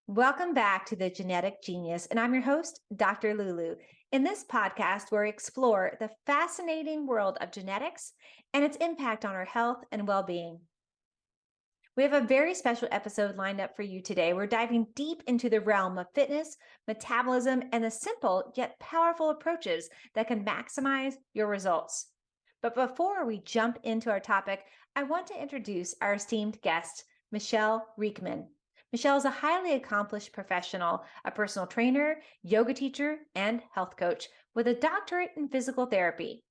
Welcome back to The Genetic Genius, and I'm your host, Dr. LuLu. In this podcast, we explore the fascinating world of genetics and its impact on our health and well-being. We have a very special episode lined up for you today. We're diving deep into the realm of fitness, metabolism, and the simple yet powerful approaches that can maximize your results. But before we jump into our topic, I want to introduce our esteemed guest, Michele Riechman. Michele is a highly accomplished professional, a personal trainer, yoga teacher, and health coach with a doctorate in physical therapy.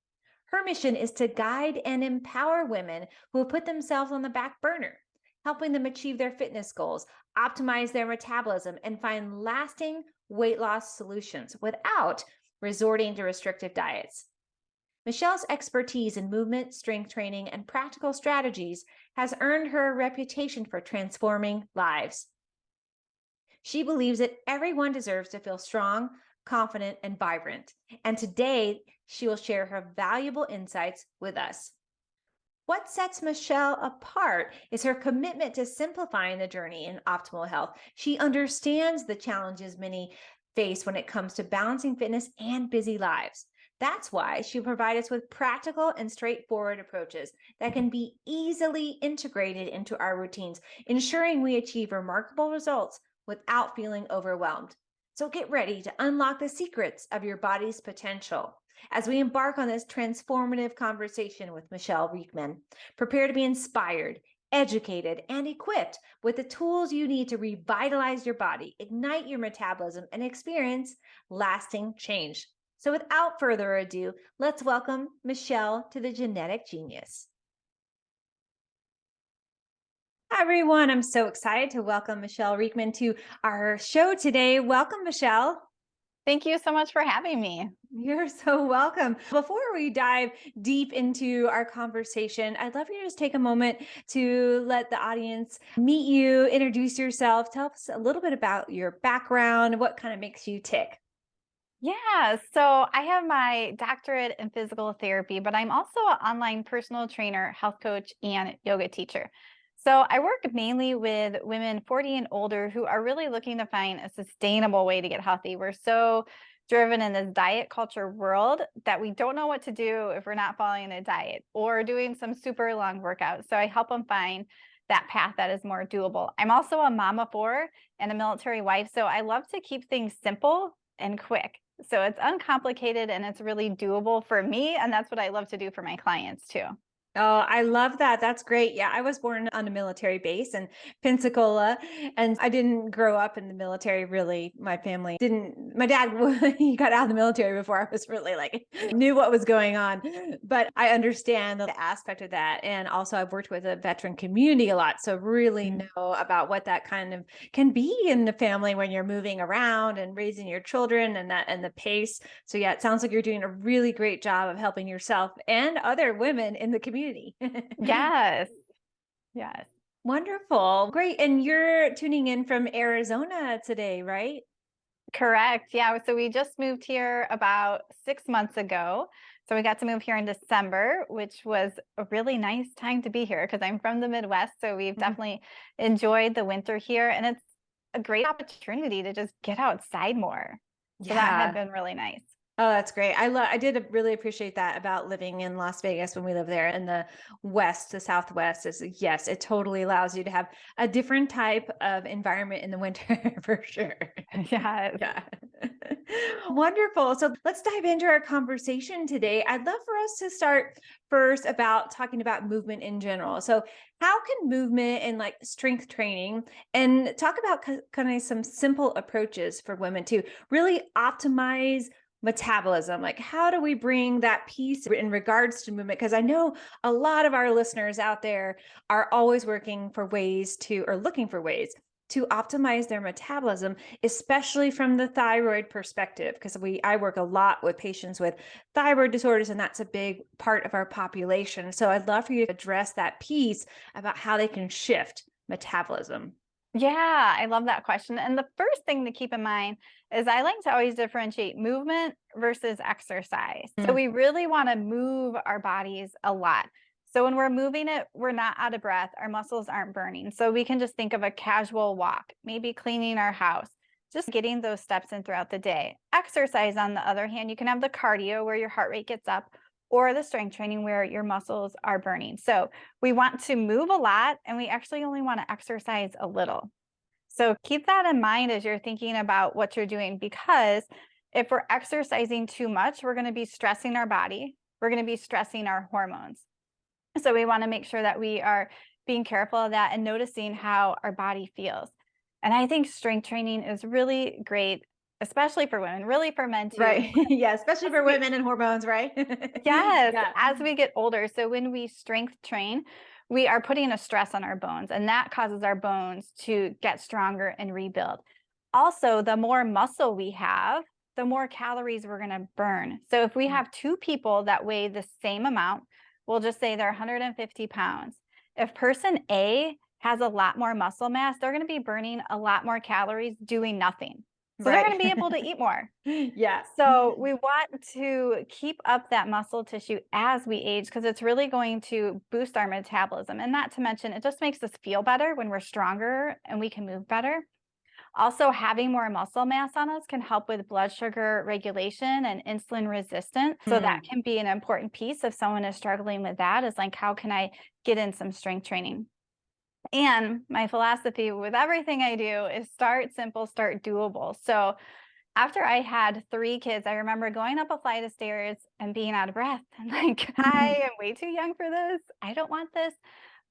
Her mission is to guide and empower women who have put themselves on the back burner, helping them achieve their fitness goals, optimize their metabolism, and find lasting weight loss solutions without resorting to restrictive diets. Michele's expertise in movement, strength training, and practical strategies has earned her a reputation for transforming lives. She believes that everyone deserves to feel strong, confident, and vibrant. And today, she will share her valuable insights with us. What sets Michele apart is her commitment to simplifying the journey in optimal health. She understands the challenges many face when it comes to balancing fitness and busy lives. That's why she provides us with practical and straightforward approaches that can be easily integrated into our routines, ensuring we achieve remarkable results without feeling overwhelmed. So get ready to unlock the secrets of your body's potential as we embark on this transformative conversation with Michele Riechman. Prepare to be inspired, educated, and equipped with the tools you need to revitalize your body, ignite your metabolism, and experience lasting change. So without further ado, let's welcome Michele to the Genetic Genius. Hi, everyone. I'm so excited to welcome Michele Riechman to our show today. Welcome, Michele. Thank you so much for having me. You're so welcome. Before we dive deep into our conversation, I'd love for you to just take a moment to let the audience meet you, introduce yourself, tell us a little bit about your background, what kind of makes you tick. Yeah, so I have my doctorate in physical therapy, but I'm also an online personal trainer, health coach, and yoga teacher. So I work mainly with women 40 and older who are really looking to find a sustainable way to get healthy. We're so driven in this diet culture world that we don't know what to do if we're not following a diet or doing some super long workouts. So I help them find that path that is more doable. I'm also a mom of four and a military wife, so I love to keep things simple and quick. So it's uncomplicated and it's really doable for me. And that's what I love to do for my clients too. Oh, I love that. That's great. Yeah, I was born on a military base in Pensacola, and I didn't grow up in the military really. My family didn't, my dad, he got out of the military before I was really like, knew what was going on. But I understand the aspect of that. And also, I've worked with a veteran community a lot. So, really know about what that kind of can be in the family when you're moving around and raising your children and the pace. So, yeah, it sounds like you're doing a really great job of helping yourself and other women in the community. Yes. Yes. Wonderful. Great. And you're tuning in from Arizona today, right? Correct. Yeah. So we just moved here about 6 months ago. So we got to move here in December, which was a really nice time to be here because I'm from the Midwest. So we've definitely enjoyed the winter here. And it's a great opportunity to just get outside more. So that had been really nice. Oh, that's great. I did really appreciate that about living in Las Vegas when we lived there in the West, the Southwest is yes, it totally allows you to have a different type of environment in the winter for sure. Yes. Yeah. Wonderful. So let's dive into our conversation today. I'd love for us to start first about talking about movement in general. So how can movement and like strength training and talk about kind of some simple approaches for women to really optimize metabolism? Like, how do we bring that piece in regards to movement? Because I know a lot of our listeners out there are always working for ways to, or looking for ways to optimize their metabolism, especially from the thyroid perspective. Because I work a lot with patients with thyroid disorders, and that's a big part of our population. So I'd love for you to address that piece about how they can shift metabolism. Yeah, I love that question. And the first thing to keep in mind is I like to always differentiate movement versus exercise. So we really want to move our bodies a lot. So when we're moving it, we're not out of breath. Our muscles aren't burning. So we can just think of a casual walk, maybe cleaning our house, just getting those steps in throughout the day. Exercise, on the other hand, you can have the cardio where your heart rate gets up, or the strength training where your muscles are burning. So we want to move a lot, and we actually only want to exercise a little. So keep that in mind as you're thinking about what you're doing, because if we're exercising too much, we're going to be stressing our body. We're going to be stressing our hormones. So we want to make sure that we are being careful of that and noticing how our body feels. And I think strength training is really great, especially for women, really for men too. Right. Yeah, especially for women and hormones, right? Yes, Yeah. as we get older. So when we strength train, we are putting a stress on our bones, and that causes our bones to get stronger and rebuild. Also, the more muscle we have, the more calories we're going to burn. So if we have two people that weigh the same amount, we'll just say they're 150 pounds. If person A has a lot more muscle mass, they're going to be burning a lot more calories doing nothing. So they're going to be able to eat more. Yeah. So we want to keep up that muscle tissue as we age, because it's really going to boost our metabolism. And not to mention, it just makes us feel better when we're stronger and we can move better. Also, having more muscle mass on us can help with blood sugar regulation and insulin resistance. So that can be an important piece if someone is struggling with that, is like, how can I get in some strength training? And my philosophy with everything I do is start simple, start doable. So after I had 3 kids, I remember going up a flight of stairs and being out of breath and like, I am way too young for this. I don't want this.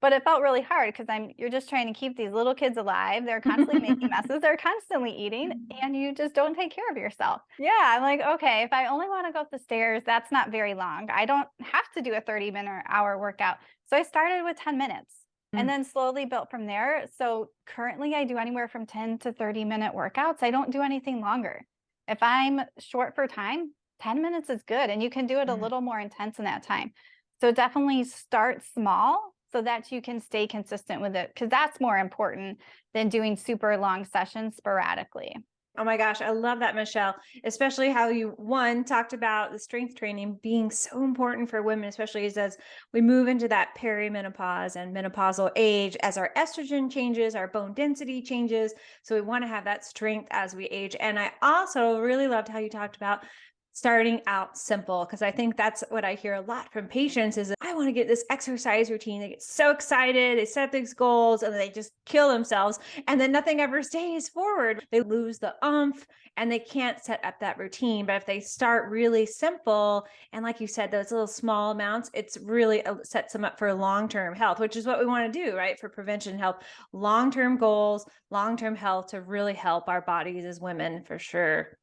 But it felt really hard because you're just trying to keep these little kids alive. They're constantly making messes. They're constantly eating, and you just don't take care of yourself. Yeah, I'm like, okay, if I only want to go up the stairs, that's not very long. I don't have to do a 30-minute or hour workout. So I started with 10 minutes and then slowly built from there. So currently I do anywhere from 10 to 30-minute workouts. I don't do anything longer. If I'm short for time, 10 minutes is good, and you can do it a little more intense in that time. So definitely start small so that you can stay consistent with it, because that's more important than doing super long sessions sporadically. Oh my gosh, I love that, Michele, especially how you, talked about the strength training being so important for women, especially as we move into that perimenopause and menopausal age, as our estrogen changes, our bone density changes. So we want to have that strength as we age. And I also really loved how you talked about starting out simple, because I think that's what I hear a lot from patients is, I want to get this exercise routine. They get so excited, they set these goals, and they just kill themselves, and then nothing ever stays forward. They lose the oomph and they can't set up that routine. But if they start really simple, and like you said, those little small amounts, it's really sets them up for long-term health, which is what we want to do, right? For prevention health, long-term goals, long-term health, to really help our bodies as women, for sure.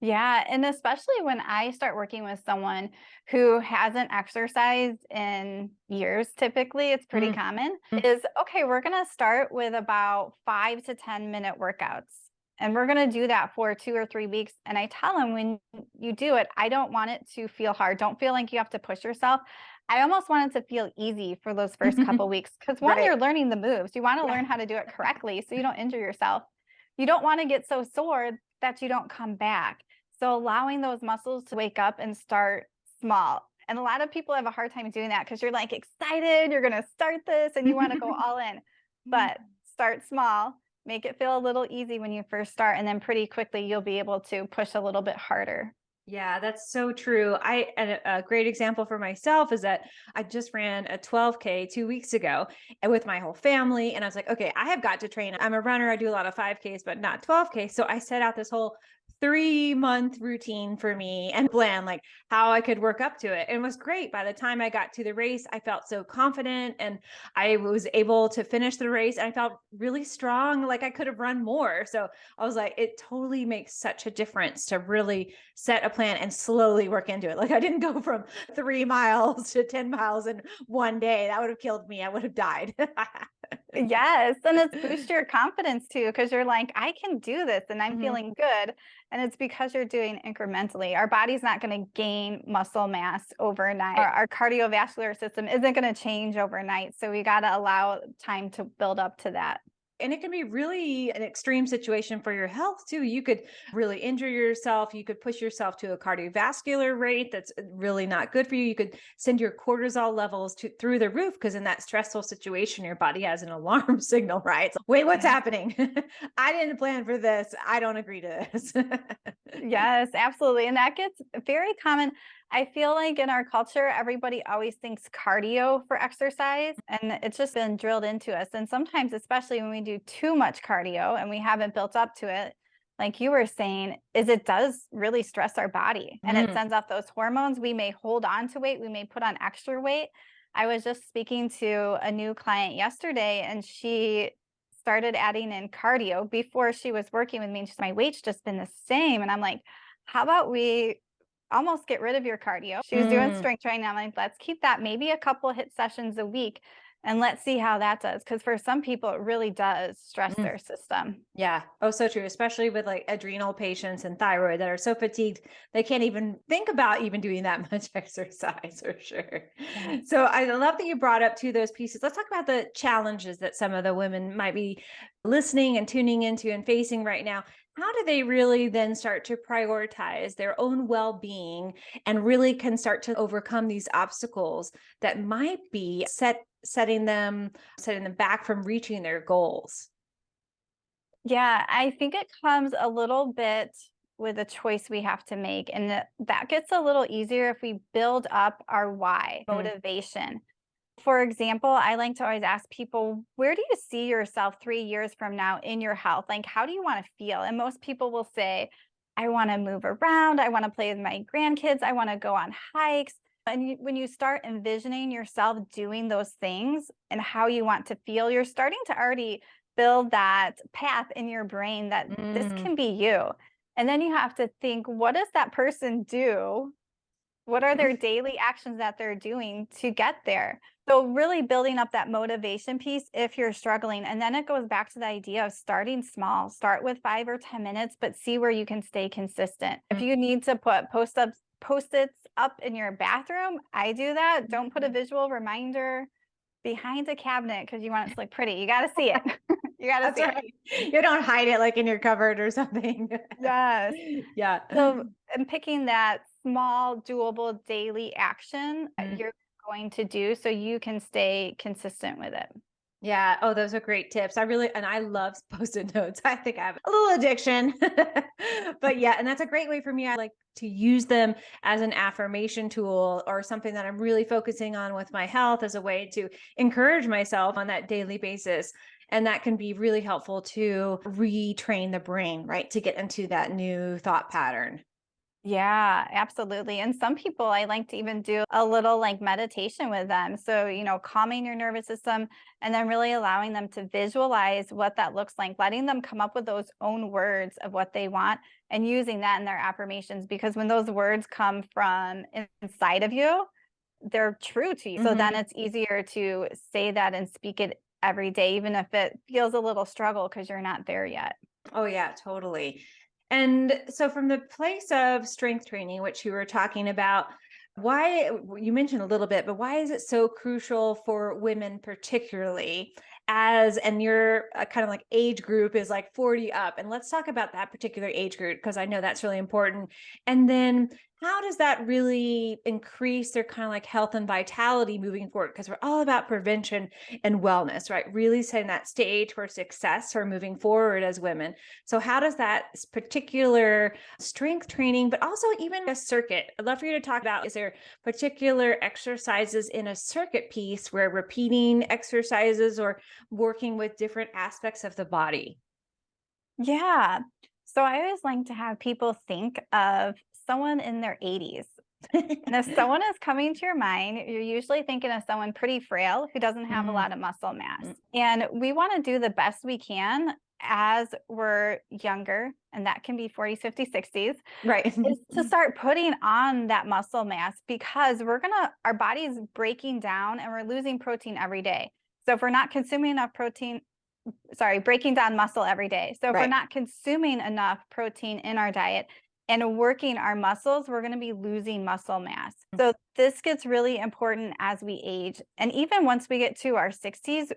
Yeah, and especially when I start working with someone who hasn't exercised in years, typically it's pretty common, is, okay, we're going to start with about 5 to 10-minute workouts. And we're going to do that for 2 or 3 weeks. And I tell them, when you do it, I don't want it to feel hard. Don't feel like you have to push yourself. I almost want it to feel easy for those first couple weeks, because you're learning the moves. You want to learn how to do it correctly so you don't injure yourself. You don't want to get so sore that you don't come back. So allowing those muscles to wake up and start small. And a lot of people have a hard time doing that because you're like excited, you're going to start this and you want to go all in. But start small, make it feel a little easy when you first start, and then pretty quickly you'll be able to push a little bit harder. Yeah, that's so true. And a great example for myself is that I just ran a 12K 2 weeks ago, and with my whole family. And I was like, okay, I have got to train. I'm a runner. I do a lot of 5Ks, but not 12K. So I set out this whole 3-month routine for me and plan like how I could work up to it. And it was great. By the time I got to the race, I felt so confident, and I was able to finish the race, and I felt really strong. Like I could have run more. So I was like, it totally makes such a difference to really set a plan and slowly work into it. Like I didn't go from 3 miles to 10 miles in one day. That would have killed me. I would have died. Yes. And it's boost your confidence too, because you're like, I can do this and I'm feeling good. And it's because you're doing incrementally. Our body's not going to gain muscle mass overnight. Our cardiovascular system isn't going to change overnight. So we got to allow time to build up to that. And it can be really an extreme situation for your health too. You could really injure yourself. You could push yourself to a cardiovascular rate that's really not good for you. You could send your cortisol levels through the roof because in that stressful situation, your body has an alarm signal, right? It's like, wait, what's happening? I didn't plan for this. I don't agree to this. Yes, absolutely. And that gets very common. I feel like in our culture, everybody always thinks cardio for exercise, and it's just been drilled into us. And sometimes, especially when we do too much cardio and we haven't built up to it, like you were saying, is it does really stress our body and it sends off those hormones. We may hold on to weight, we may put on extra weight. I was just speaking to a new client yesterday, and she started adding in cardio before she was working with me. And she's my weight's just been the same. And I'm like, how about we almost get rid of your cardio? She was doing strength training. I'm like, let's keep that maybe a couple hit sessions a week and let's see how that does. Because for some people, it really does stress their system. Yeah. Oh, so true. Especially with like adrenal patients and thyroid that are so fatigued, they can't even think about even doing that much exercise for sure. Yeah. So I love that you brought up those pieces. Let's talk about the challenges that some of the women might be listening and tuning into and facing right now. How do they really then start to prioritize their own well-being and really can start to overcome these obstacles that might be setting them back from reaching their goals? Yeah, I think it comes a little bit with a choice we have to make. And that gets a little easier if we build up our why, motivation. For example, I like to always ask people, where do you see yourself 3 years from now in your health? Like, how do you want to feel? And most people will say, I want to move around. I want to play with my grandkids. I want to go on hikes. And when you start envisioning yourself doing those things and how you want to feel, you're starting to already build that path in your brain that this can be you. And then you have to think, what does that person do? What are their daily actions that they're doing to get there? So really building up that motivation piece if you're struggling. And then it goes back to the idea of starting small. Start with 5 or 10 minutes, but see where you can stay consistent. If you need to put post-its up in your bathroom, I do that. Don't put a visual reminder behind a cabinet because you want it to look pretty. You got to see it. You got to see it. You don't hide it like in your cupboard or something. Yes. Yeah. So, and picking that small, doable daily action you're going to do so you can stay consistent with it. Yeah. Oh, those are great tips. I love post-it notes. I think I have a little addiction, but yeah. And that's a great way for me. I like to use them as an affirmation tool or something that I'm really focusing on with my health as a way to encourage myself on that daily basis. And that can be really helpful to retrain the brain, right? To get into that new thought pattern. Yeah, absolutely. And some people, I like to even do a little like meditation with them. So, calming your nervous system and then really allowing them to visualize what that looks like, letting them come up with those own words of what they want and using that in their affirmations. Because when those words come from inside of you, they're true to you. So then it's easier to say that and speak it every day, even if it feels a little struggle because you're not there yet. Oh, yeah, totally. And so, from the place of strength training, which you were talking about, why you mentioned a little bit, but why is it so crucial for women, particularly and your kind of like age group is like 40 up? And let's talk about that particular age group because I know that's really important. And then, how does that really increase their kind of like health and vitality moving forward? Because we're all about prevention and wellness, right? Really setting that stage for success for moving forward as women. So how does that particular strength training, but also even a circuit? I'd love for you to talk about, is there particular exercises in a circuit piece where repeating exercises or working with different aspects of the body? Yeah. So I always like to have people think of someone in their 80s. And if someone is coming to your mind, you're usually thinking of someone pretty frail who doesn't have a lot of muscle mass. And we want to do the best we can as we're younger, and that can be 40s, 50s, 60s, Right. is to start putting on that muscle mass because our body's breaking down and we're losing protein every day. So if we're not consuming enough protein, breaking down muscle every day. So if we're not consuming enough protein in our diet and working our muscles, we're going to be losing muscle mass. So this gets really important as we age. And even once we get to our 60s,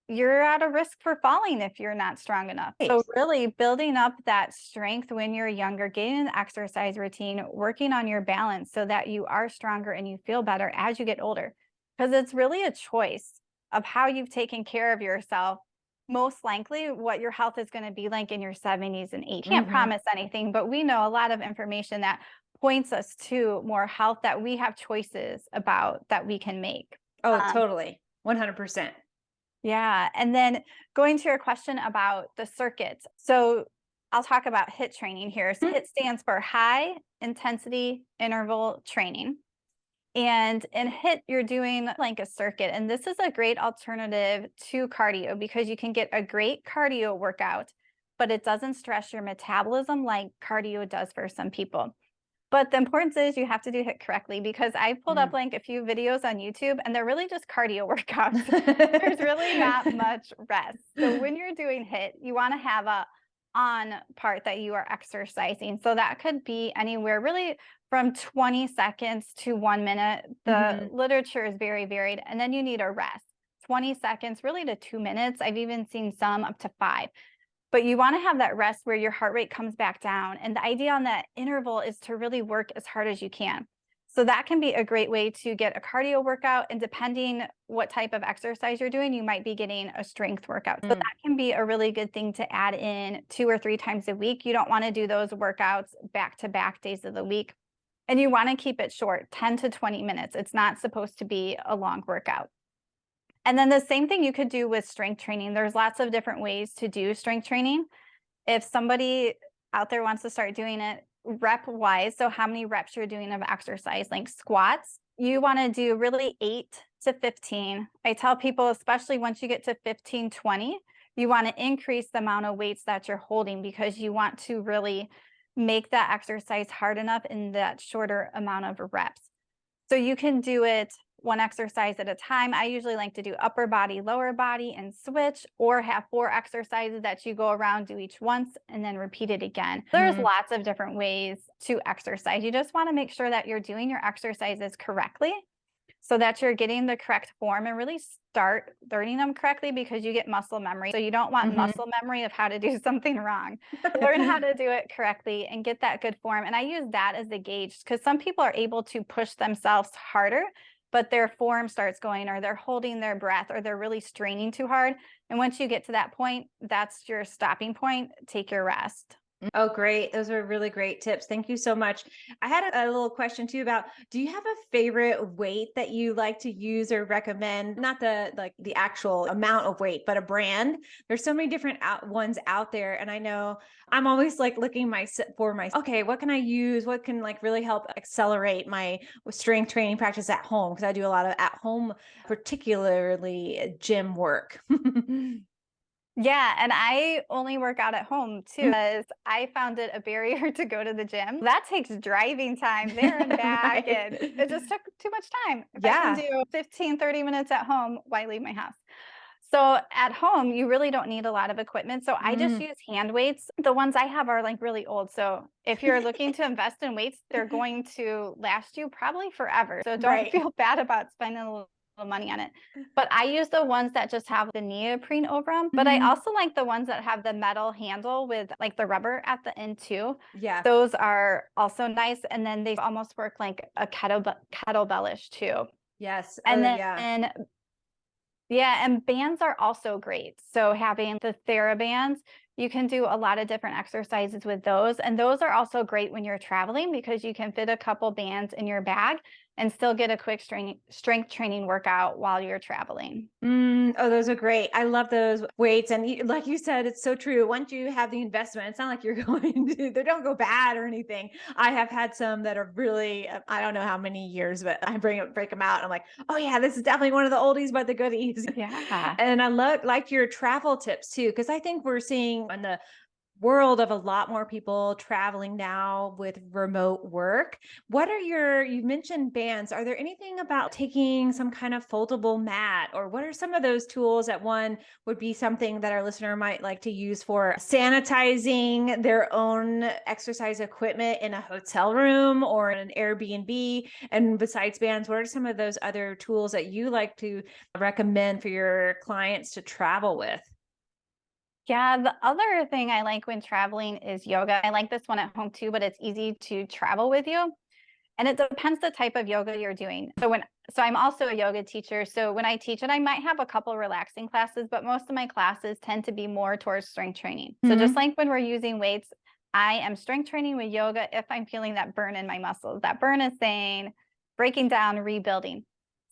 you're at a risk for falling if you're not strong enough. So really building up that strength when you're younger, getting an exercise routine, working on your balance so that you are stronger and you feel better as you get older. Because it's really a choice of how you've taken care of yourself. Most likely what your health is going to be like in your 70s and 80s. Can't promise anything, but we know a lot of information that points us to more health that we have choices about that we can make. Oh, totally. 100%. Yeah. And then going to your question about the circuits. So I'll talk about HIIT training here. So HIIT stands for high intensity interval training. And in HIIT, you're doing like a circuit. And this is a great alternative to cardio because you can get a great cardio workout, but it doesn't stress your metabolism like cardio does for some people. But the importance is you have to do HIIT correctly because I pulled up like a few videos on YouTube and they're really just cardio workouts. There's really not much rest. So when you're doing HIIT, you want to have a on part that you are exercising. So that could be anywhere really from 20 seconds to 1 minute. The literature is very varied. And then you need a rest. 20 seconds really to 2 minutes. I've even seen some up to 5. But you want to have that rest where your heart rate comes back down. And the idea on that interval is to really work as hard as you can. So that can be a great way to get a cardio workout. And depending what type of exercise you're doing, you might be getting a strength workout. So that can be a really good thing to add in 2 or 3 times a week. You don't want to do those workouts back-to-back days of the week. And you want to keep it short, 10 to 20 minutes. It's not supposed to be a long workout. And then the same thing you could do with strength training. There's lots of different ways to do strength training. If somebody out there wants to start doing it rep wise, so how many reps you're doing of exercise, like squats, you want to do really 8 to 15. I tell people, especially once you get to 15, 20, you want to increase the amount of weights that you're holding because you want to really make that exercise hard enough in that shorter amount of reps. So you can do it one exercise at a time. I usually like to do upper body, lower body, and switch, or have 4 exercises that you go around, do each once, and then repeat it again. There's lots of different ways to exercise. You just want to make sure that you're doing your exercises correctly so that you're getting the correct form and really start learning them correctly because you get muscle memory. So you don't want muscle memory of how to do something wrong. Learn how to do it correctly and get that good form. And I use that as the gauge because some people are able to push themselves harder, but their form starts going or they're holding their breath or they're really straining too hard. And once you get to that point, that's your stopping point. Take your rest. Oh, great. Those are really great tips. Thank you so much. I had a little question too about, do you have a favorite weight that you like to use or recommend? Not the actual amount of weight, but a brand. There's so many different ones out there. And I know I'm always like looking okay, what can I use? What can like really help accelerate my strength training practice at home? Because I do a lot of at home, particularly gym work. Yeah, and I only work out at home too, because I found it a barrier to go to the gym. That takes driving time there and back, and it just took too much time. If I can do 15, 30 minutes at home, why leave my house? So at home, you really don't need a lot of equipment. So I just use hand weights. The ones I have are like really old. So if you're looking to invest in weights, they're going to last you probably forever. So don't feel bad about spending a little money on it. But I use the ones that just have the neoprene over them. But I also like the ones that have the metal handle with like the rubber at the end too. Yeah. Those are also nice. And then they almost work like a kettlebellish too. Yes. And then yeah, and bands are also great. So having the TheraBands, you can do a lot of different exercises with those. And those are also great when you're traveling because you can fit a couple bands in your bag and still get a quick strength training workout while you're traveling. Oh, those are great. I love those weights. And like you said, it's so true. Once you have the investment, it's not like you're going to, they don't go bad or anything. I have had some that are really, I don't know how many years, but I break them out. And I'm like, oh yeah, this is definitely one of the oldies, but the goodies. Yeah. And I like your travel tips too, because I think we're seeing on the world of a lot more people traveling now with remote work. You mentioned bands. Are there anything about taking some kind of foldable mat, or what are some of those tools that one would be something that our listener might like to use for sanitizing their own exercise equipment in a hotel room or in an Airbnb? And besides bands, what are some of those other tools that you like to recommend for your clients to travel with? Yeah, the other thing I like when traveling is yoga. I like this one at home too, but it's easy to travel with you. And it depends the type of yoga you're doing. So I'm also a yoga teacher. So when I teach it, I might have a couple relaxing classes, but most of my classes tend to be more towards strength training. So just like when we're using weights, I am strength training with yoga if I'm feeling that burn in my muscles. That burn is saying breaking down, rebuilding.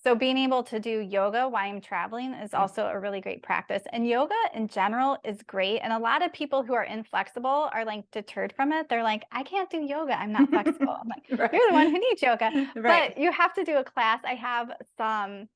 So being able to do yoga while I'm traveling is also a really great practice. And yoga in general is great. And a lot of people who are inflexible are like deterred from it. They're like, I can't do yoga. I'm not flexible. I'm like, Right. you're the one who needs yoga. Right. But you have to do a class. I have some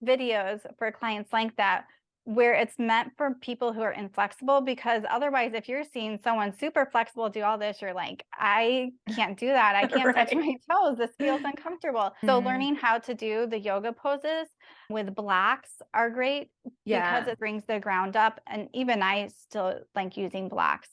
videos for clients like that where it's meant for people who are inflexible, because otherwise, if you're seeing someone super flexible do all this, you're like, I can't do that. I can't touch Right. my toes. This feels uncomfortable. So Mhm. learning how to do the yoga poses with blocks are great because Yeah. it brings the ground up. And even I still like using blocks.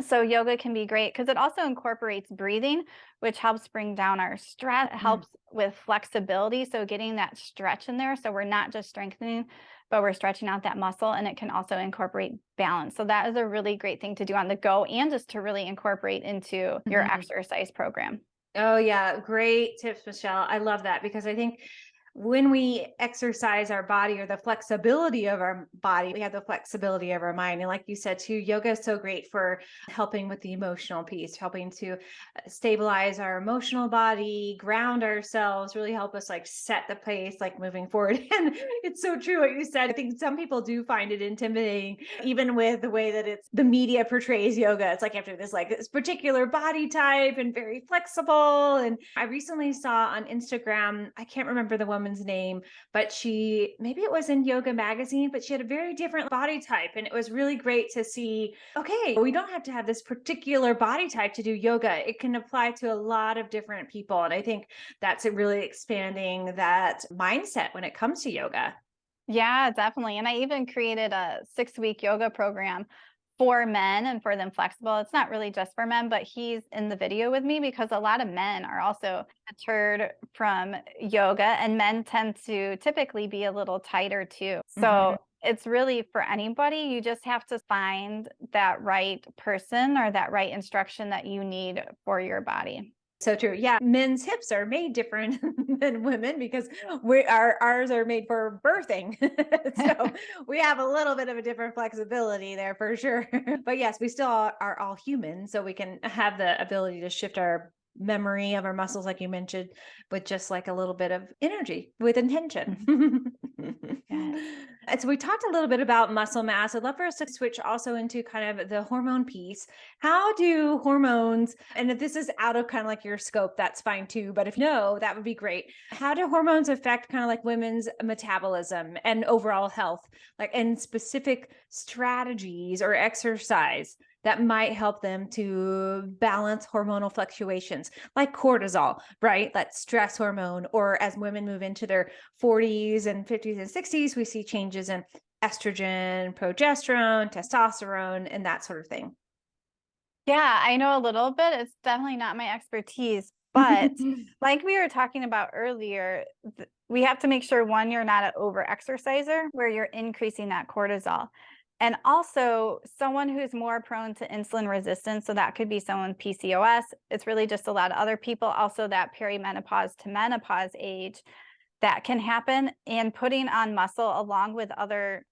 So yoga can be great because it also incorporates breathing, which helps bring down our stress, Mm. helps with flexibility. So getting that stretch in there. So we're not just strengthening, but we're stretching out that muscle, and it can also incorporate balance. So that is a really great thing to do on the go and just to really incorporate into your Mhm. exercise program. Oh, yeah. Great tips, Michelle. I love that because I think when we exercise our body or the flexibility of our body, we have the flexibility of our mind. And like you said, too, yoga is so great for helping with the emotional piece, helping to stabilize our emotional body, ground ourselves, really help us like set the pace, like moving forward. And it's so true what you said. I think some people do find it intimidating, even with the way that the media portrays yoga. It's like after this particular body type and very flexible. And I recently saw on Instagram, I can't remember the woman's name, but maybe it was in Yoga Magazine, but she had a very different body type. And it was really great to see, okay, we don't have to have this particular body type to do yoga. It can apply to a lot of different people. And I think that's really expanding that mindset when it comes to yoga. Yeah, definitely. And I even created a 6-week yoga program for men and for them flexible. It's not really just for men, but he's in the video with me because a lot of men are also deterred from yoga, and men tend to typically be a little tighter too. Mhm. So it's really for anybody. You just have to find that right person or that right instruction that you need for your body. So true. Yeah. Men's hips are made different than women because ours are made for birthing. So we have a little bit of a different flexibility there for sure. But yes, we still are all human. So we can have the ability to shift our memory of our muscles, like you mentioned, with just like a little bit of energy with intention. Yes. And so we talked a little bit about muscle mass. I'd love for us to switch also into kind of the hormone piece. How do hormones, and if this is out of kind of like your scope, that's fine too, but if no, that would be great. How do hormones affect kind of like women's metabolism and overall health, like and specific strategies or exercise that might help them to balance hormonal fluctuations like cortisol, right? That stress hormone, or as women move into their 40s and 50s and 60s, we see changes in estrogen, progesterone, testosterone, and that sort of thing. Yeah, I know a little bit. It's definitely not my expertise, but like we were talking about earlier, we have to make sure one, you're not an over exerciser where you're increasing that cortisol. And also someone who's more prone to insulin resistance. So that could be someone with PCOS. It's really just a lot of other people. Also that perimenopause to menopause age that can happen. And putting on muscle along with other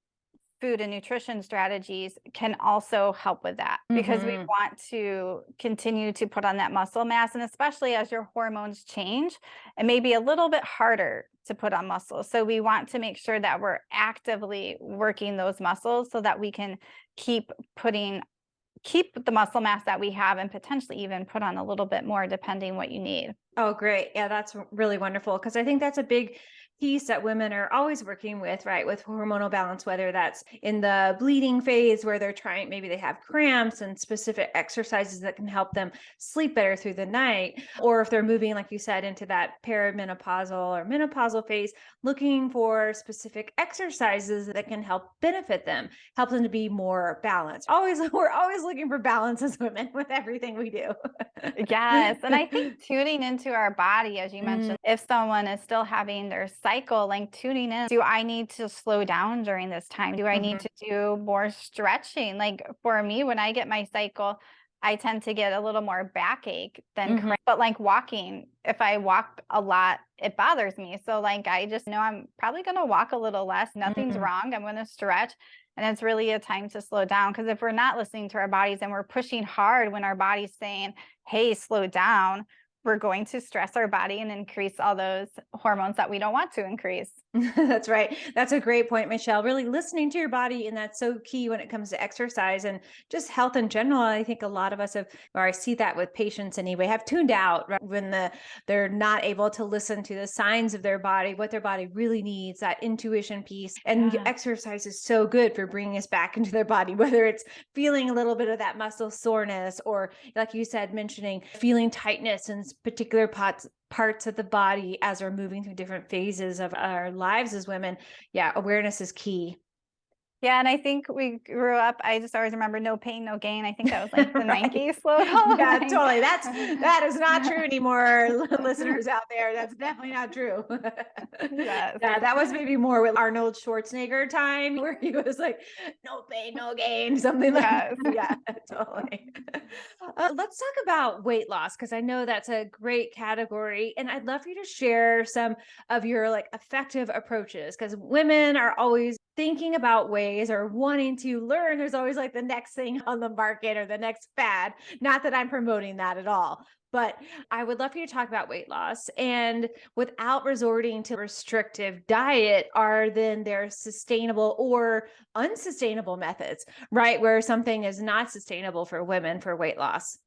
food and nutrition strategies can also help with that, because we Hmm. want to continue to put on that muscle mass. And especially as your hormones change, it may be a little bit harder to put on muscle. So we want to make sure that we're actively working those muscles so that we can keep the muscle mass that we have and potentially even put on a little bit more depending what you need. Oh, great. Yeah, that's really wonderful because I think that's a big piece that women are always working with, right? With hormonal balance, whether that's in the bleeding phase where they're trying, maybe they have cramps and specific exercises that can help them sleep better through the night, or if they're moving, like you said, into that perimenopausal or menopausal phase, looking for specific exercises that can help benefit them, help them to be more balanced. We're always looking for balance as women with everything we do. Yes. And I think tuning into our body, as you mentioned, if someone is still having their cycle, like tuning in, do I need to slow down during this time? Do I need to do more stretching? Like for me, when I get my cycle, I tend to get a little more backache than cramp. But like walking, if I walk a lot, it bothers me. So like I just know I'm probably going to walk a little less. Nothing's wrong. I'm going to stretch. And it's really a time to slow down, because if we're not listening to our bodies and we're pushing hard when our body's saying, hey, slow down, we're going to stress our body and increase all those hormones that we don't want to increase. That's right. That's a great point, Michelle. Really listening to your body. And that's so key when it comes to exercise and just health in general. I think a lot of us have, or I see that with patients anyway, have tuned out, right, when they're not able to listen to the signs of their body, what their body really needs, that intuition piece. And exercise is so good for bringing us back into their body, whether it's feeling a little bit of that muscle soreness, or like you said, mentioning feeling tightness in particular parts of the body as we're moving through different phases of our lives as women. Yeah, awareness is key. Yeah, and I think we grew up, I just always remember no pain, no gain. I think that was like the Nike slogan. Yeah, totally. That is not true anymore, listeners out there. That's definitely not true. Yes. Yeah, that was maybe more with Arnold Schwarzenegger time, where he was like, no pain, no gain, something like that. Yeah, totally. Let's talk about weight loss, because I know that's a great category. And I'd love for you to share some of your like effective approaches, because women are always thinking about ways or wanting to learn. There's always like the next thing on the market or the next fad. Not that I'm promoting that at all, but I would love for you to talk about weight loss, and without resorting to restrictive diet, are then there sustainable or unsustainable methods, right? Where something is not sustainable for women for weight loss.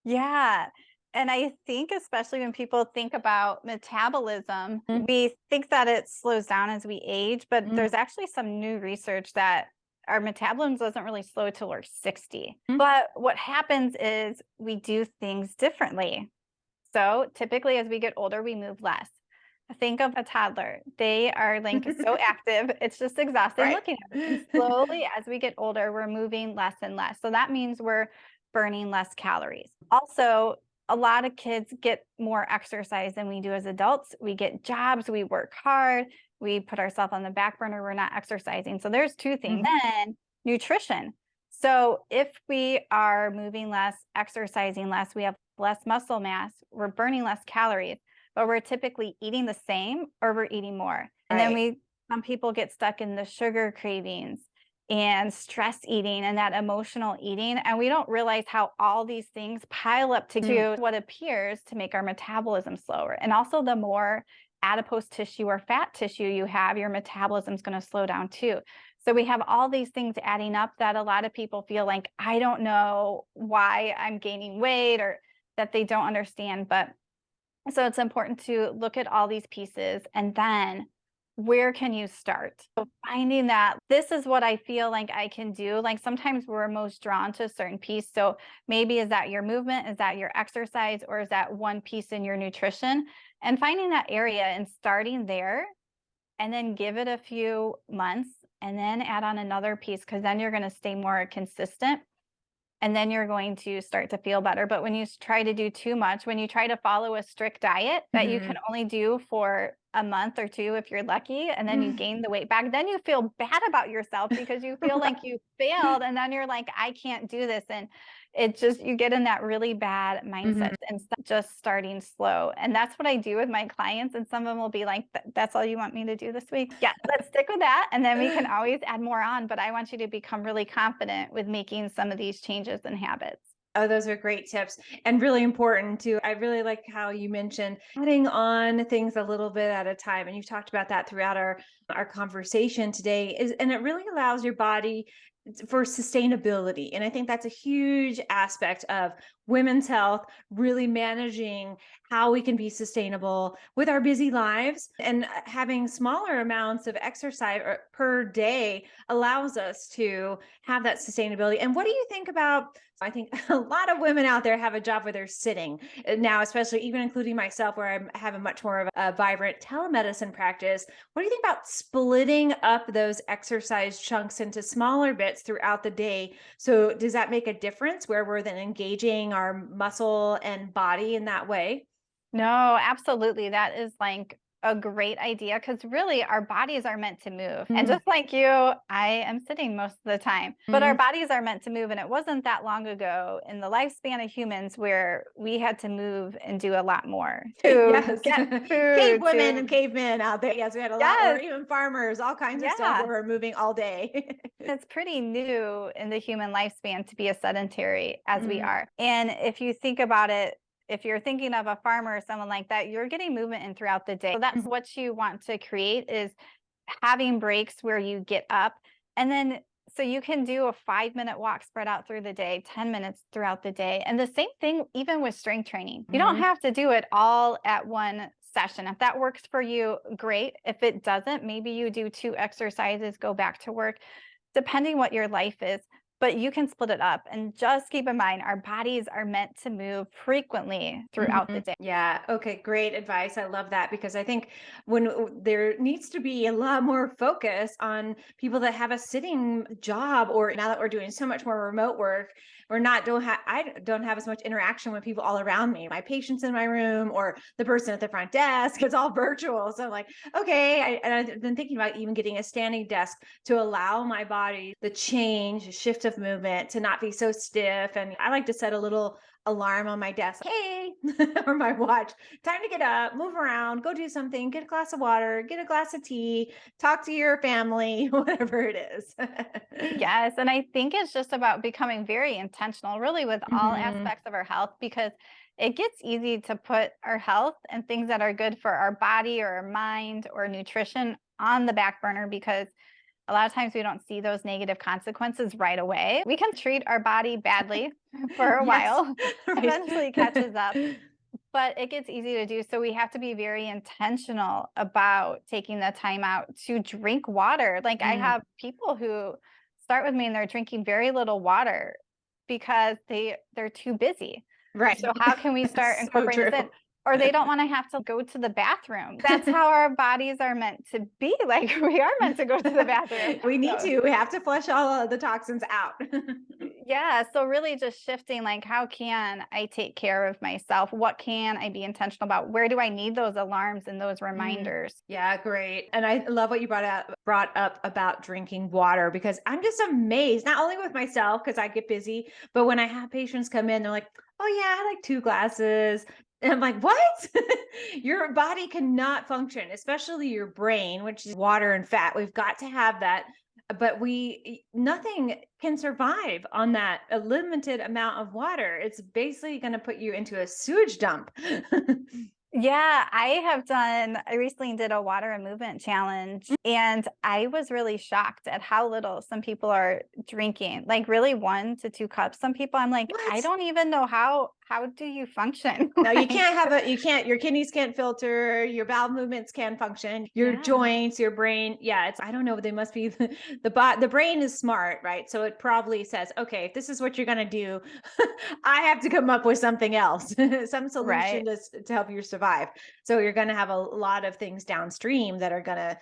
Yeah. And I think especially when people think about metabolism, we think that it slows down as we age, but there's actually some new research that our metabolism doesn't really slow till we're 60. But what happens is we do things differently. So typically as we get older, we move less. Think of a toddler. They are like so active. It's just exhausting looking at them. And slowly as we get older, we're moving less and less. So that means we're burning less calories. Also, a lot of kids get more exercise than we do as adults. We get jobs, we work hard, we put ourselves on the back burner, we're not exercising. So there's two things. Then nutrition. So if we are moving less, exercising less, we have less muscle mass, we're burning less calories, but we're typically eating the same or we're eating more. And then some people get stuck in the sugar cravings and stress eating and that emotional eating. And we don't realize how all these things pile up to do what appears to make our metabolism slower. And also the more adipose tissue or fat tissue you have, your metabolism is going to slow down too. So we have all these things adding up that a lot of people feel like, I don't know why I'm gaining weight, or that they don't understand. But so it's important to look at all these pieces, and then where can you start? So finding that this is what I feel like I can do. Like sometimes we're most drawn to a certain piece. So maybe is that your movement? Is that your exercise? Or is that one piece in your nutrition? And finding that area and starting there, and then give it a few months and then add on another piece, because then you're going to stay more consistent. And then you're going to start to feel better. But when you try to do too much, when you try to follow a strict diet that you can only do for a month or two if you're lucky, and then you gain the weight back, then you feel bad about yourself because you feel like you failed. And then you're like, I can't do this. And it just, you get in that really bad mindset instead of just starting slow. And that's what I do with my clients. And some of them will be like, that's all you want me to do this week? Yeah, let's stick with that. And then we can always add more on. But I want you to become really confident with making some of these changes and habits. Oh, those are great tips, and really important too. I really like how you mentioned adding on things a little bit at a time. And you've talked about that throughout our conversation today, and it really allows your body for sustainability. And I think that's a huge aspect of women's health, really managing how we can be sustainable with our busy lives, and having smaller amounts of exercise per day allows us to have that sustainability. And what do you think about, I think a lot of women out there have a job where they're sitting now, especially even including myself, where I have a much more of a vibrant telemedicine practice. What do you think about splitting up those exercise chunks into smaller bits throughout the day? So does that make a difference where we're then engaging our muscle and body in that way? No, absolutely. That is like a great idea because really our bodies are meant to move. And Mm, just like you, I am sitting most of the time, but our mm. bodies are meant to move. And it wasn't that long ago in the lifespan of humans where we had to move and do a lot more to Yes. get Cave food, women to, and cavemen out there. Yes, we had a lot, or yes, even farmers, all kinds of stuff where yeah. we're moving all day. It's pretty new in the human lifespan to be as sedentary as we Mm, are. And if you think about it, if you're thinking of a farmer or someone like that, you're getting movement in throughout the day. So that's mhm. what you want to create is having breaks where you get up and then so you can do a 5-minute walk spread out through the day, 10 minutes throughout the day. And the same thing even with strength training. You don't Mhm. have to do it all at one session. If that works for you, great. If it doesn't, maybe you do 2 exercises, go back to work depending what your life is, but you can split it up. And just keep in mind, our bodies are meant to move frequently throughout the Mhm. day. Yeah. Okay. Great advice. I love that because I think there needs to be a lot more focus on people that have a sitting job, or now that we're doing so much more remote work, we're not don't have I don't have as much interaction with people all around me. My patients in my room or the person at the front desk. It's all virtual. So I'm like, okay. And I've been thinking about even getting a standing desk to allow my body the change, shift of movement, to not be so stiff. And I like to set a little alarm on my desk, hey, or my watch, time to get up, move around, go do something, get a glass of water, get a glass of tea, talk to your family, whatever it is. Yes. And I think it's just about becoming very intentional, really, with all Mhm. aspects of our health, because it gets easy to put our health and things that are good for our body or our mind or nutrition on the back burner because a lot of times we don't see those negative consequences right away. We can treat our body badly for a Yes, while, right. eventually catches up, but it gets easy to do. So we have to be very intentional about taking the time out to drink water. Like I Mm, have people who start with me and they're drinking very little water because they're too busy. right. So how can we start So incorporating true. this in? Or they don't want to have to go to the bathroom. That's how our bodies are meant to be. Like we are meant to go to the bathroom. We need So to. We have to flush all of the toxins out. yeah, so really just shifting like how can I take care of myself? What can I be intentional about? Where do I need those alarms and those Mm, reminders? yeah, great. And I love what you brought up about drinking water, because I'm just amazed, not only with myself because I get busy, but when I have patients come in, they're like, "Oh yeah, I like 2 glasses." And I'm like, "What?" Your body cannot function, especially your brain, which is water and fat. We've got to have that, but nothing can survive on that a limited amount of water. It's basically going to put you into a sewage dump. Yeah, I recently did a water and movement challenge and I was really shocked at how little some people are drinking. Like really 1 to 2 cups. Some people I'm like, I What? don't even know how do you function? No, you Like, can't you can't, your kidneys can't filter, your bowel movements can't function, your yeah. joints, your brain. Yeah, I don't know. They must be, the brain is smart, right? So it probably says, okay, if this is what you're going to do, I have to come up with something else, some solution Right. to help you survive. So you're going to have a lot of things downstream that are going to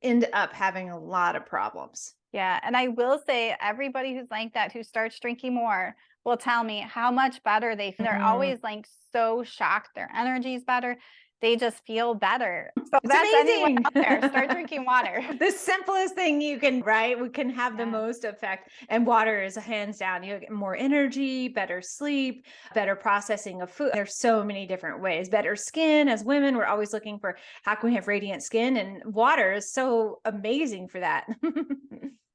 end up having a lot of problems. Yeah, and I will say everybody who's like that, who starts drinking more, will tell me how much better they feel. They're Mm. always like so shocked. Their energy's better. They just feel better. So It's that's anyone amazing. out there. Start drinking water. The simplest thing you can, right? We can have the Yes. most effect. And water is hands down. You get more energy, better sleep, better processing of food. There's so many different ways. Better skin. As women, we're always looking for how can we have radiant skin? And water is so amazing for that.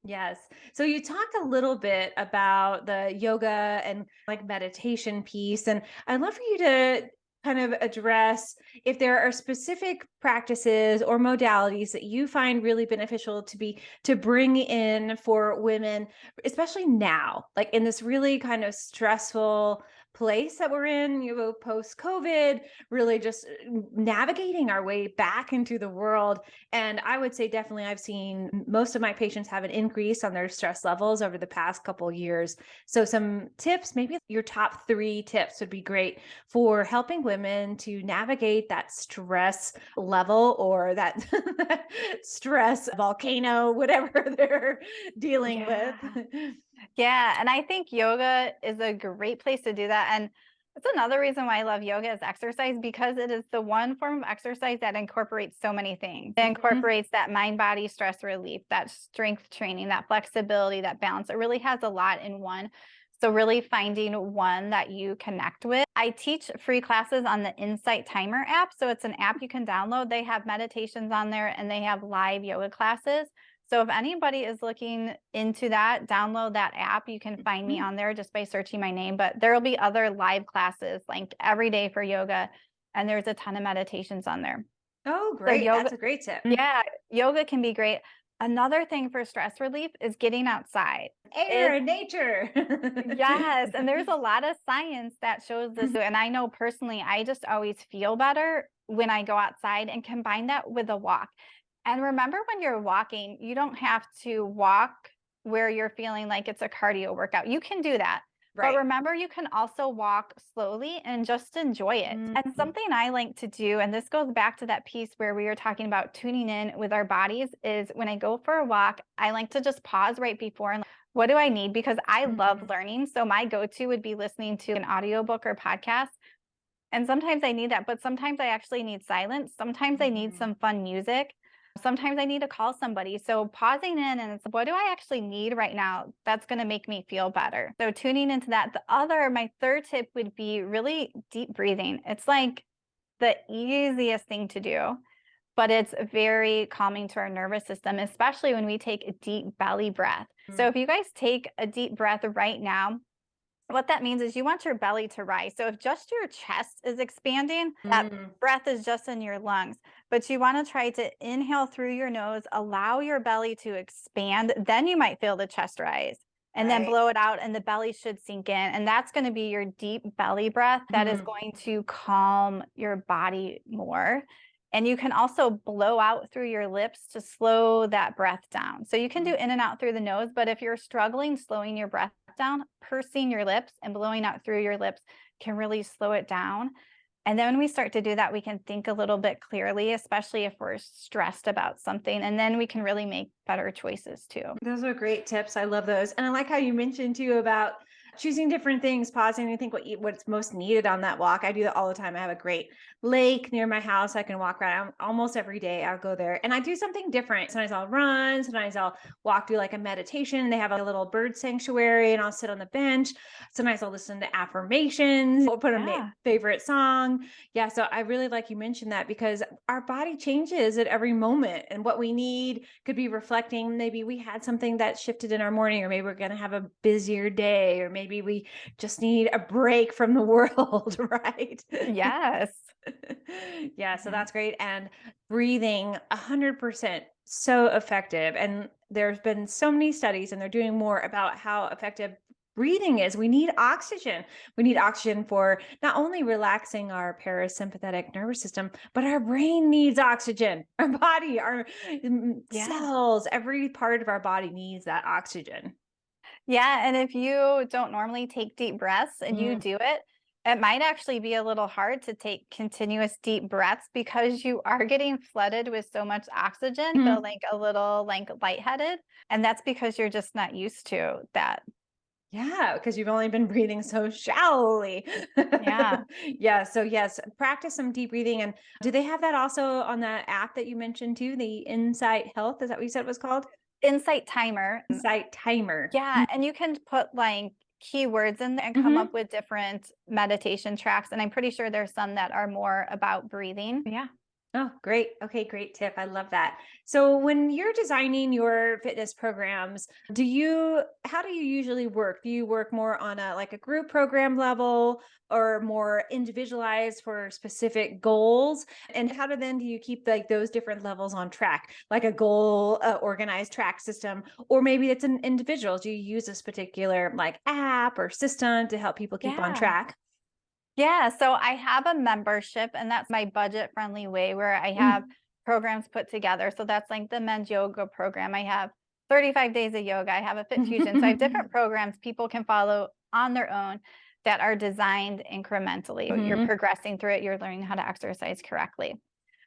Yes. So you talked a little bit about the yoga and like meditation piece. And I'd love for you to kind of address if there are specific practices or modalities that you find really beneficial to bring in for women, especially now, like in this really kind of stressful place that we're in, post COVID, really just navigating our way back into the world. And I would say definitely I've seen most of my patients have an increase on their stress levels over the past couple of years. So some tips, maybe your top 3 tips would be great for helping women to navigate that stress level or that stress volcano, whatever they're dealing with. Yeah. And I think yoga is a great place to do that. And it's another reason why I love yoga as exercise, because it is the one form of exercise that incorporates so many things. It incorporates that mind body stress relief, that strength training, that flexibility, that balance. It really has a lot in one. So really finding one that you connect with. I teach free classes on the Insight Timer app. So it's an app you can download. They have meditations on there and they have live yoga classes. So if anybody is looking into that, download that app. You can find me on there just by searching my name, but there will be other live classes linked every day for yoga. And there's a ton of meditations on there. Oh, great. So That's a great tip. yeah, yoga can be great. Another thing for stress relief is getting outside. Air and nature. Yes, and there's a lot of science that shows this. And I know personally, I just always feel better when I go outside and combine that with a walk. And remember, when you're walking, you don't have to walk where you're feeling like it's a cardio workout. You can do that. But Right. remember, you can also walk slowly and just enjoy it. And something I like to do, and this goes back to that piece where we were talking about tuning in with our bodies, is when I go for a walk, I like to just pause right before and what do I need? Because I love learning. So my go-to would be listening to an audiobook or podcast. And sometimes I need that, but sometimes I actually need silence. Sometimes I need some fun music. Sometimes I need to call somebody. So pausing in and it's, what do I actually need right now? That's going to make me feel better. So tuning into that. My third tip would be really deep breathing. It's like the easiest thing to do, but it's very calming to our nervous system, especially when we take a deep belly breath. So if you guys take a deep breath right now, what that means is you want your belly to rise. So if just your chest is expanding, that breath is just in your lungs. But you want to try to inhale through your nose, allow your belly to expand. Then you might feel the chest rise. And then blow it out and the belly should sink in. And that's going to be your deep belly breath that is going to calm your body more. And you can also blow out through your lips to slow that breath down. So you can do in and out through the nose, but if you're struggling slowing your breath down, pursing your lips and blowing out through your lips can really slow it down. And then when we start to do that, we can think a little bit clearly, especially if we're stressed about something. And then we can really make better choices too. Those are great tips. I love those. And I like how you mentioned too about choosing different things, pausing and think what's most needed on that walk. I do that all the time. I have a great lake near my house. I can walk around almost every day. I'll go there and I do something different. Sometimes I'll run, sometimes I'll walk through like a meditation. They have a little bird sanctuary and I'll sit on the bench. Sometimes I'll listen to affirmations. I'll put a favorite song. Yeah. So I really like you mentioned that because our body changes at every moment and what we need could be reflecting. Maybe we had something that shifted in our morning, or maybe we're going to have a busier day, or maybe we just need a break from the world, right? Yes. Yeah, so that's great. And breathing 100% so effective. And there's been so many studies and they're doing more about how effective breathing is. We need oxygen. We need oxygen for not only relaxing our parasympathetic nervous system, but our brain needs oxygen. Our body, our cells, every part of our body needs that oxygen. Yeah. And if you don't normally take deep breaths and you do it, it might actually be a little hard to take continuous deep breaths because you are getting flooded with so much oxygen, feel like a little lightheaded. And that's because you're just not used to that. Yeah, because you've only been breathing so shallowly. Yeah. Yeah. So yes, practice some deep breathing. And do they have that also on that app that you mentioned too? The Insight Health? Is that what you said it was called? Insight Timer. Insight Timer. Yeah. And you can put like keywords in there and come up with different meditation tracks. And I'm pretty sure there's some that are more about breathing. Yeah. Oh, great. Okay, great tip. I love that. So when you're designing your fitness programs, how do you usually work? Do you work more on a group program level or more individualized for specific goals? And do you keep like those different levels on track, like a goal organized track system, or maybe it's an individual? Do you use this particular like app or system to help people keep on Yeah. track? Yeah, so I have a membership, and that's my budget friendly way where I have Mm. programs put together. So that's like the men's yoga program. I have 35 days of yoga. I have a Fit Fusion. So I have different programs people can follow on their own that are designed incrementally. You're Mhm. progressing through it, you're learning how to exercise correctly.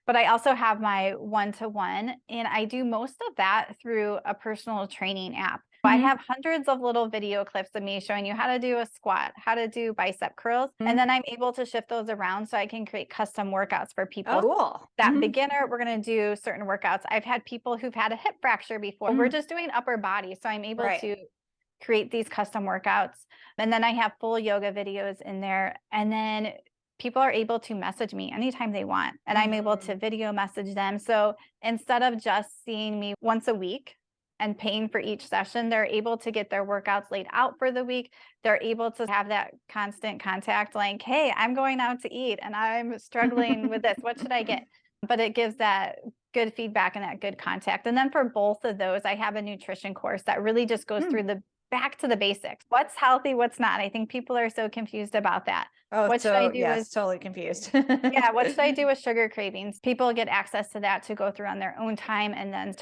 But I also have my one-to-one, and I do most of that through a personal training app. I Mhm. have hundreds of little video clips of me showing you how to do a squat, how to do bicep curls, and Mhm. then I'm able to shift those around so I can create custom workouts for Oh, people. cool. That Mhm. beginner, we're going to do certain workouts. I've had people who've had a hip fracture before. We're Mm. just doing upper body, so I'm able Right. to create these custom workouts. And then I have full yoga videos in there. And then people are able to message me anytime they want, and I'm able to Mhm. video message them. So instead of just seeing me once a week and paying for each session, they're able to get their workouts laid out for the week. They're able to have that constant contact, like, hey, I'm going out to eat and I'm struggling with this. What should I get? But it gives that good feedback and that good contact. And then for both of those, I have a nutrition course that really just goes Mm. through the back to the basics. What's healthy, what's not? I think people are so confused about that. Oh, What should I so do with yes, totally confused. yeah, what should I do with sugar cravings? People get access to that to go through on their own time and then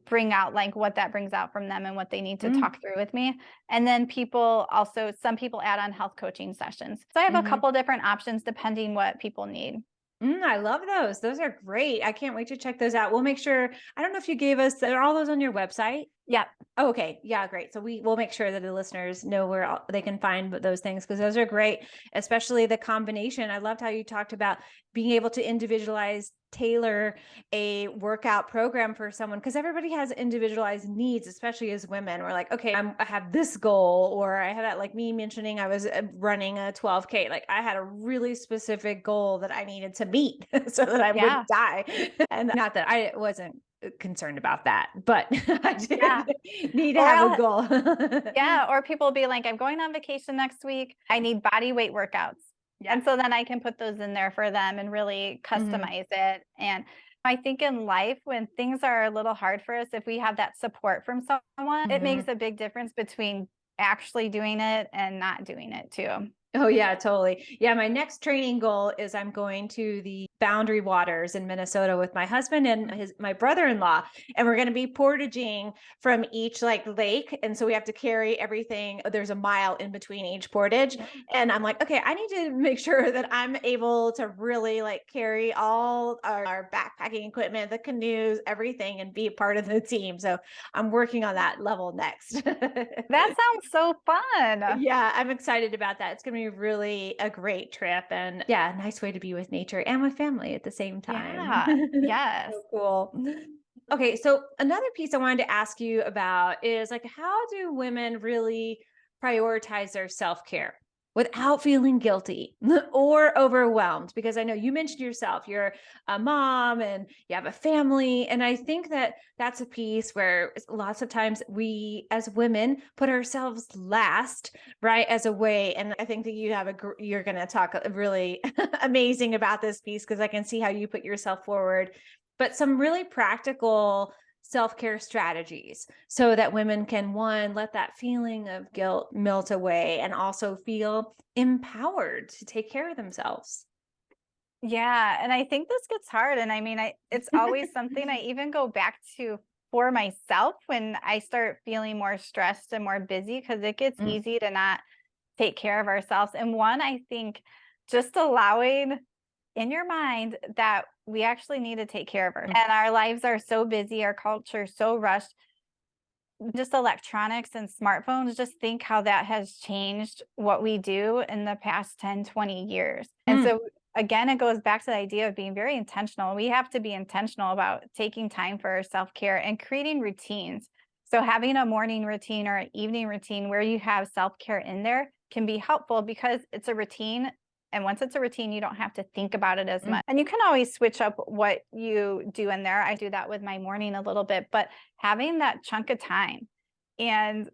bring out like what that brings out from them and what they need to Mm. talk through with me. And then some people add on health coaching sessions. So I have a Mhm. couple different options depending what people need. I love those. Those are great. I can't wait to check those out. We'll make sure. I don't know if you gave us, are all those on your website? Yep. Oh, okay. Yeah, great. So we'll make sure that the listeners know where they can find those things because those are great, especially the combination. I loved how you talked about being able to individualize, tailor a workout program for someone because everybody has individualized needs, especially as women. We're like, okay, I have this goal, or I have that, like me mentioning I was running a 12K. Like I had a really specific goal that I needed to meet so that I Yeah. wouldn't die. And not that I wasn't concerned about that, but I Yeah. did need to Or have a I'll goal. Yeah, or people will be like, I'm going on vacation next week. I need body weight workouts. Yeah. And so then I can put those in there for them and really Mhm. customize it. And I think in life, when things are a little hard for us, if we have that support from someone, it makes Mhm. a big difference between actually doing it and not doing it too. Oh yeah, totally. Yeah, my next training goal is I'm going to the Boundary Waters in Minnesota with my husband and my brother-in-law, and we're going to be portaging from each like lake, and so we have to carry everything. There's a mile in between each portage, and I'm like, okay, I need to make sure that I'm able to really like carry all our backpacking equipment, the canoes, everything, and be a part of the team. So I'm working on that level next. That sounds so fun. Yeah, I'm excited about that. It's going to be really a great trip and yeah, a nice way to be with nature and with family at the same time. Yeah. Yes. So cool. Okay, so another piece I wanted to ask you about is like how do women really prioritize their self-care without feeling guilty or overwhelmed? Because I know you mentioned yourself, you're a mom and you have a family, and I think that that's a piece where lots of times we as women put ourselves last, right, as a way. And I think that you're going to talk really amazing about this piece because I can see how you put yourself forward, but some really practical self-care strategies so that women can one let that feeling of guilt melt away and also feel empowered to take care of themselves. Yeah, and I think this gets hard, and I mean, it's always something I even go back to for myself when I start feeling more stressed and more busy because it gets Mm. easy to not take care of ourselves. And one, I think just allowing in your mind that we actually need to take care of Mm. and our lives are so busy, our culture is so rushed. Just electronics and smartphones, just think how that has changed what we do in the past 10, 20 years. And Mm. so again, it goes back to the idea of being very intentional. We have to be intentional about taking time for our self-care and creating routines. So having a morning routine or an evening routine where you have self-care in there can be helpful because it's a routine And once it's a routine, you don't have to think about it as much. And you can always switch up what you do in there. I do that with my morning a little bit, but having that chunk of time, and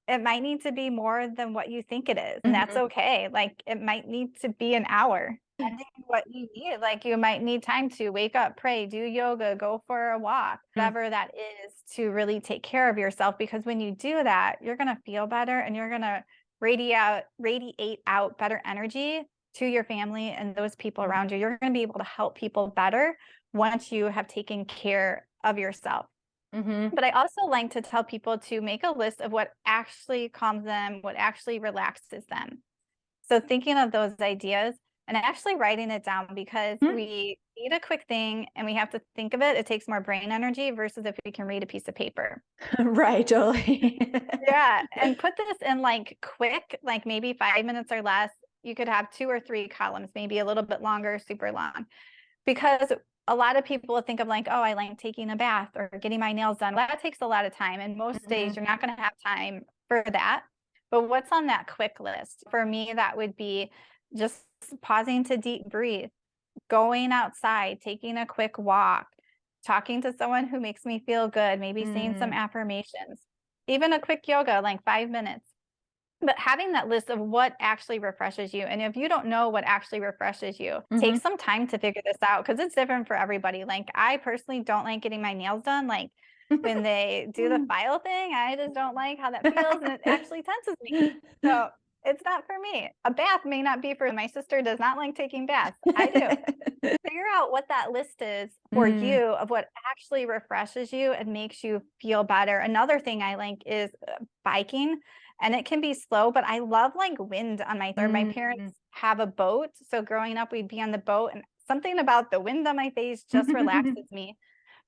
it might need to be more than what you think it is. And that's okay. Like it might need to be an hour, depending on what you need. Like you might need time to wake up, pray, do yoga, go for a walk, whatever that is, to really take care of yourself. Because when you do that, you're going to feel better and you're going to radiate out better energy to your family and those people around you. You're going to be able to help people better once you have taken care of yourself. But I also like to tell people to make a list of what actually calms them, what actually relaxes them. So thinking of those ideas and actually writing it down, because we need a quick thing and we have to think of it. It takes more brain energy versus if we can read a piece of paper. Right, totally. Yeah. And put this in like quick, like maybe 5 minutes or less. You could have 2 or 3 columns, maybe a little bit longer, super long, because a lot of people think of like, oh, I like taking a bath or getting my nails done. That takes a lot of time. And most days you're not going to have time for that. But what's on that quick list? For me, that would be just pausing to deep breathe, going outside, taking a quick walk, talking to someone who makes me feel good, maybe saying some affirmations, even a quick yoga, like 5 minutes. But having that list of what actually refreshes you. And if you don't know what actually refreshes you, take some time to figure this out, because it's different for everybody. Like I personally don't like getting my nails done. Like when they do the file thing, I just don't like how that feels, and it actually tenses me. So it's not for me. A bath may not be for my sister. Does not like taking baths. I do. Figure out what that list is for you of what actually refreshes you and makes you feel better. Another thing I like is biking. And it can be slow, but I love like wind on my third. My parents have a boat. So growing up, we'd be on the boat, and something about the wind on my face just relaxes me.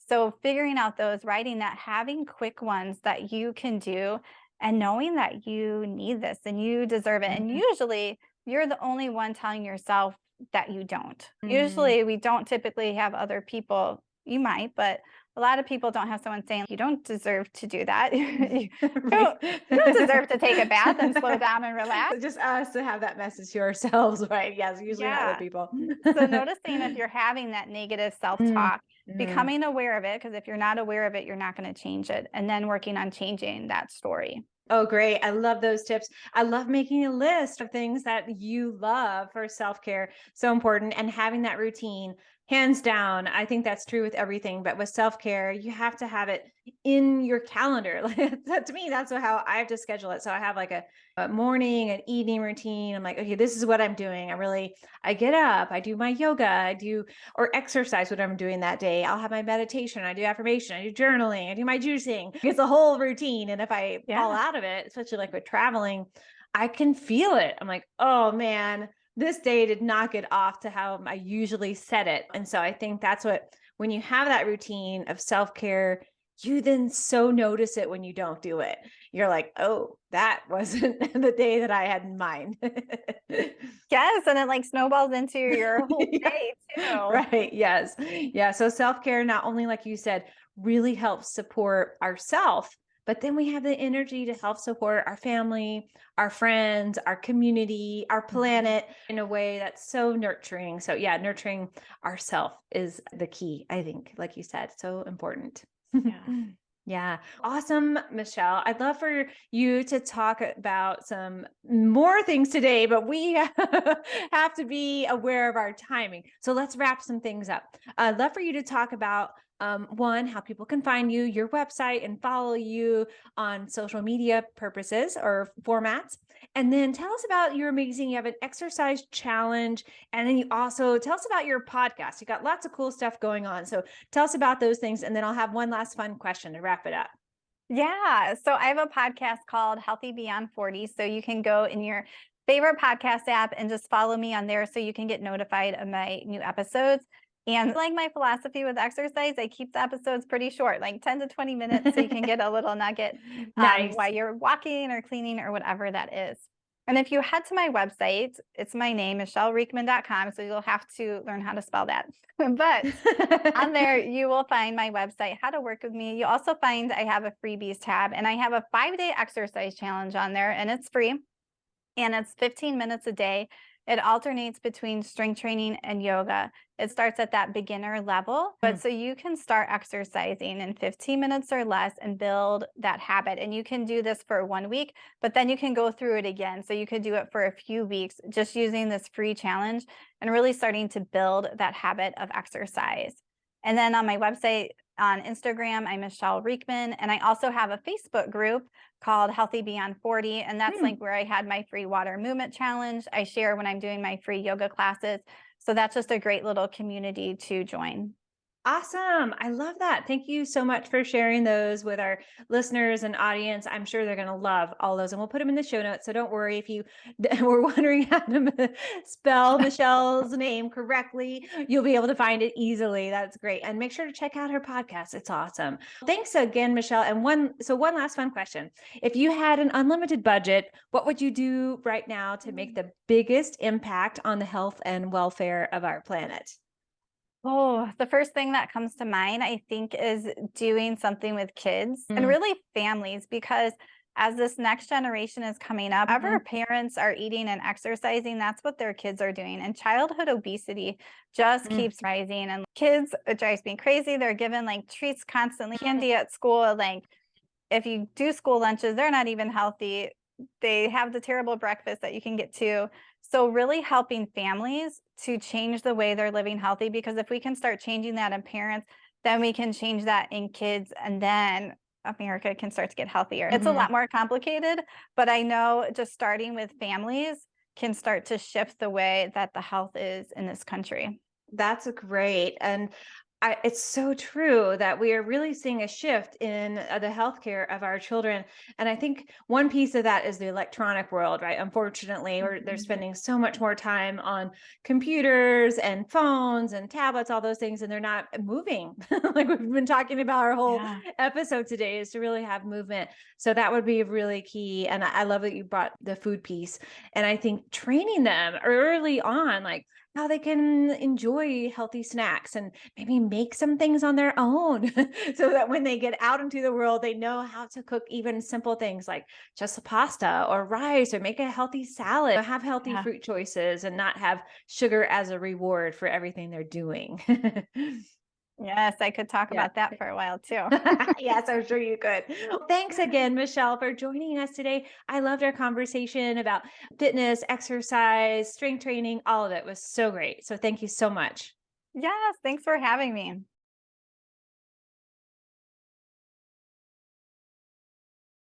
So figuring out those, writing that, having quick ones that you can do, and knowing that you need this and you deserve it. And usually you're the only one telling yourself that you don't. Usually we don't typically have other people. You might, but a lot of people don't have someone saying, you don't deserve to do that. you don't deserve to take a bath and slow down and relax. Just us to have that message to ourselves, right? Yes, usually not other people. So noticing if you're having that negative self-talk, becoming aware of it, because if you're not aware of it, you're not going to change it. And then working on changing that story. Oh, great. I love those tips. I love making a list of things that you love for self-care. So important. And having that routine, hands down. I think that's true with everything, but with self-care, you have to have it in your calendar. Like that, to me, that's how I have to schedule it. So I have like a morning and evening routine. I'm like, okay, this is what I'm doing. I get up, I do my yoga, or exercise, what I'm doing that day. I'll have my meditation, I do affirmation, I do journaling, I do my juicing. It's a whole routine. And if I fall out of it, especially like with traveling, I can feel it. I'm like, oh man, this day did not get off to how I usually set it. And so I think that's when you have that routine of self-care, you then so notice it when you don't do it. You're like, oh, that wasn't the day that I had in mind. Yes. And it like snowballs into your whole day too. Right. Yes. Yeah. So self-care, not only, like you said, really helps support ourselves, but then we have the energy to help support our family, our friends, our community, our planet in a way that's so nurturing. So yeah, nurturing ourselves is the key, I think, like you said, so important. Yeah. Yeah. Awesome, Michele. I'd love for you to talk about some more things today, but we have to be aware of our timing. So let's wrap some things up. I'd love for you to talk about one, how people can find you, your website, and follow you on social media purposes or formats. And then tell us about your you have an exercise challenge. And then you also tell us about your podcast. You got lots of cool stuff going on. So tell us about those things. And then I'll have one last fun question to wrap it up. Yeah. So I have a podcast called Healthy Beyond 40. So you can go in your favorite podcast app and just follow me on there so you can get notified of my new episodes. And like my philosophy with exercise, I keep the episodes pretty short, like 10 to 20 minutes, so you can get a little nugget while you're walking or cleaning or whatever that is. And if you head to my website, it's my name, MicheleRiechman.com. So you'll have to learn how to spell that. But on there, you will find my website, how to work with me. You also find I have a freebies tab, and I have a 5-day exercise challenge on there, and it's free. And it's 15 minutes a day. It alternates between strength training and yoga. It starts at that beginner level, but so you can start exercising in 15 minutes or less and build that habit. And you can do this for 1 week, but then you can go through it again. So you could do it for a few weeks, just using this free challenge and really starting to build that habit of exercise. And then on my website, on Instagram, I'm Michele Riechman, and I also have a Facebook group called Healthy Beyond 40, and that's like where I had my free water movement challenge. I share when I'm doing my free yoga classes. So that's just a great little community to join. Awesome. I love that. Thank you so much for sharing those with our listeners and audience. I'm sure they're going to love all those, and we'll put them in the show notes. So don't worry if you were wondering how to spell Michele's name correctly, you'll be able to find it easily. That's great. And make sure to check out her podcast. It's awesome. Thanks again, Michele. And one last fun question. If you had an unlimited budget, what would you do right now to make the biggest impact on the health and welfare of our planet? Oh, the first thing that comes to mind, I think, is doing something with kids and really families, because as this next generation is coming up, ever parents are eating and exercising, that's what their kids are doing. And childhood obesity just keeps rising. And kids, it drives me crazy. They're given like treats constantly, candy at school. Like if you do school lunches, they're not even healthy. They have the terrible breakfast that you can get to. So really helping families to change the way they're living healthy, because if we can start changing that in parents, then we can change that in kids, and then America can start to get healthier. It's a lot more complicated, but I know just starting with families can start to shift the way that the health is in this country. That's great. And it's so true that we are really seeing a shift in the healthcare of our children. And I think one piece of that is the electronic world, right? Unfortunately, they're spending so much more time on computers and phones and tablets, all those things, and they're not moving. Like we've been talking about our whole Yeah. episode today, is to really have movement. So that would be really key. And I love that you brought the food piece. And I think training them early on, like how they can enjoy healthy snacks and maybe make some things on their own so that when they get out into the world, they know how to cook even simple things like just a pasta or rice, or make a healthy salad, have healthy Yeah. fruit choices, and not have sugar as a reward for everything they're doing. Yes, I could talk Yeah. about that for a while too. Yes, I'm sure you could. Well, thanks again, Michele, for joining us today. I loved our conversation about fitness, exercise, strength training. All of it was so great. So thank you so much. Yes, thanks for having me.